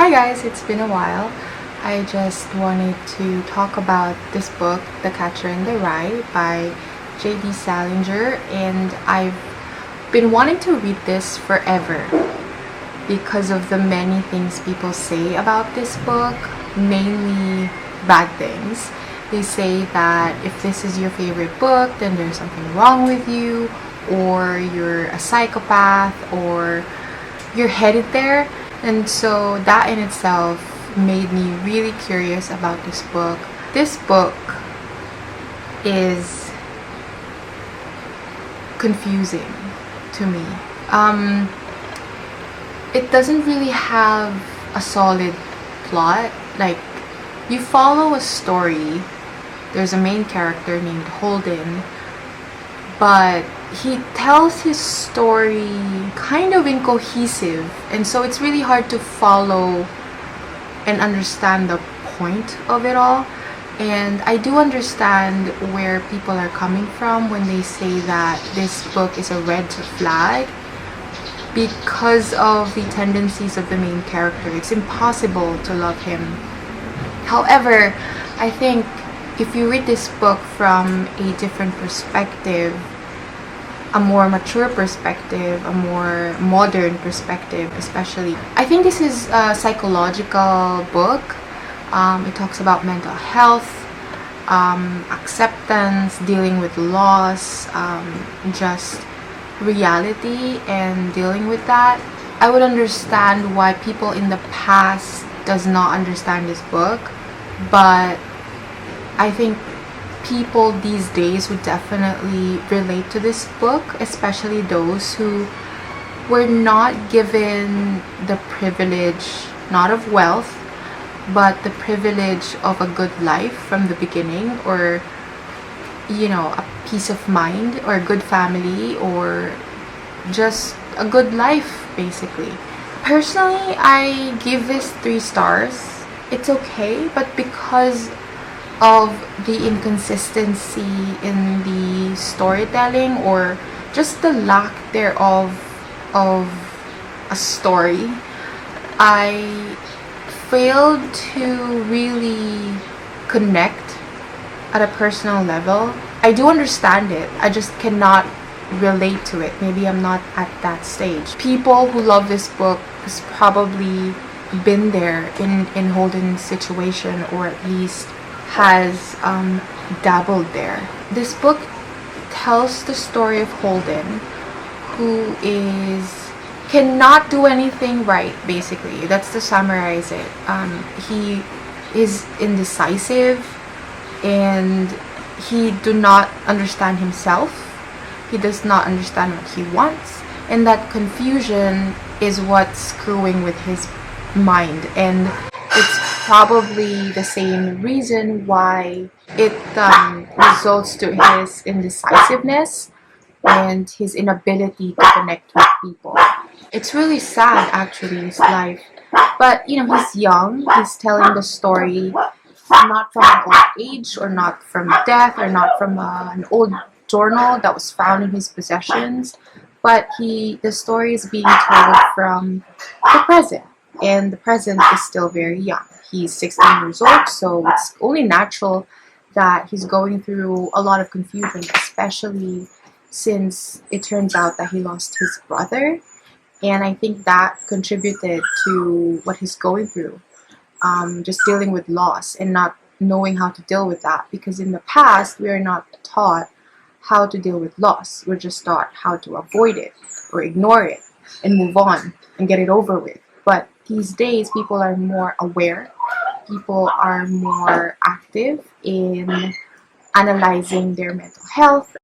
Hi guys, it's been a while. I just wanted to talk about this book, The Catcher in the Rye by J.D. Salinger, and I've been wanting to read this forever because of the many things people say about this book, mainly bad things. They say that if this is your favorite book, then there's something wrong with you, or you're a psychopath, or you're headed there. And so that in itself made me really curious about this book. This book is confusing to me. It doesn't really have a solid plot. Like, you follow a story. There's a main character named Holden, but he tells his story kind of incohesive, and so it's really hard to follow and understand the point of it all. And I do understand where people are coming from when they say that this book is a red flag because of the tendencies of the main character. It's impossible to love him. However, I think if you read this book from a different perspective, a more mature perspective, a more modern perspective especially, I think this is a psychological book. It talks about mental health, acceptance, dealing with loss, just reality and dealing with that. I would understand why people in the past does not understand this book, but I think people these days would definitely relate to this book, especially those who were not given the privilege, not of wealth, but the privilege of a good life from the beginning, or a peace of mind, or a good family, or just a good life basically. Personally, I give this 3 stars. It's okay, but because of the inconsistency in the storytelling, or just the lack thereof of a story, I failed to really connect at a personal level. I do understand it, I just cannot relate to it. Maybe I'm not at that stage. People who love this book has probably been there in Holden's situation, or at least has dabbled there. This book tells the story of Holden, who cannot do anything right, basically. That's to summarize it. He is indecisive, and he do not understand himself. He does not understand what he wants, and that confusion is what's screwing with his mind, and it's probably the same reason why it results to his indecisiveness and his inability to connect with people. It's really sad, actually, his life. But he's young. He's telling the story not from an old age, or not from death, or not from an old journal that was found in his possessions, but the story is being told from the present, and the present is still very young. He's 16 years old, so it's only natural that he's going through a lot of confusion, especially since it turns out that he lost his brother. And I think that contributed to what he's going through, just dealing with loss and not knowing how to deal with that. Because in the past, we are not taught how to deal with loss. We're just taught how to avoid it, or ignore it, and move on and get it over with. But these days, people are more aware. People are more active in analyzing their mental health,